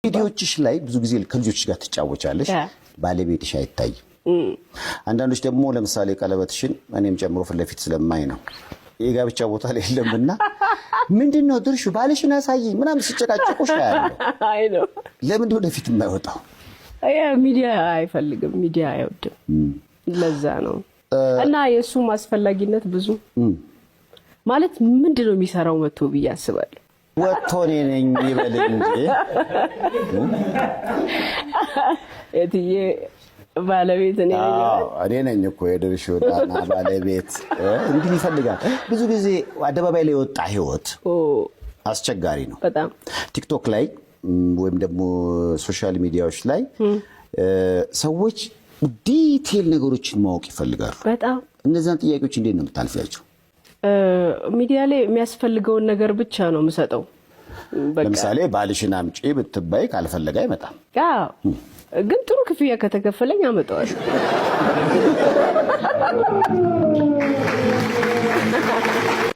ቪዲዮዎችሽ ላይ ብዙ ጊዜ ከልጆች ጋር ትጫወቻለሽ ባለቤትሽ አይታይም አንዳንዶች ደግሞ ለምሳሌ ቀለበትሽን እኔም ጨምሮ ፍለፊት ስለማይ ነው የጋብቻ ቦታ ላይ የለምና ምንድነው ድርሹ ባልሽን አሳይኝ ምናምን ሲጨቃጨቁሽ ያለው አይ ነው ለምን ወደፊት የማይወጣው ሚዲያ አይፈልግም ሚዲያ አይወድም ለዛ ነው እና የሱ ማስፈላጊነት ብዙ ማለት ምንድነው የሚሰራው መጥቶ ብያስባለሁ ወጥቶኔ ነኝ ይበል እንጂ እትዬ ባለቤት እኔ ነኝ እኮ የድርሹ ዳና ባለቤት እንዲህ ይፈልጋል ብዙ ጊዜ አደባባይ ላይ ወጣ ህይወት አስቸጋሪ ነው በጣም ቲክቶክ ላይ ወይም ደግሞ ሶሻል ሚዲያዎች ላይ ሰዎች ዲቴል ነገሮችን ማወቅ ይፈልጋሉ በጣም እነዛን ጥያቄዎች እንዴት ነው የምታልፊያቸው ሚዲያ ላይ የሚያስፈልገውን ነገር ብቻ ነው የምሰጠው ለምሳሌ ባልሽን አምጪ ብትባይ ካልፈለገ አይመጣም ግን ጥሩ ክፍያ ከተከፈለኝ አመጣዋለሁ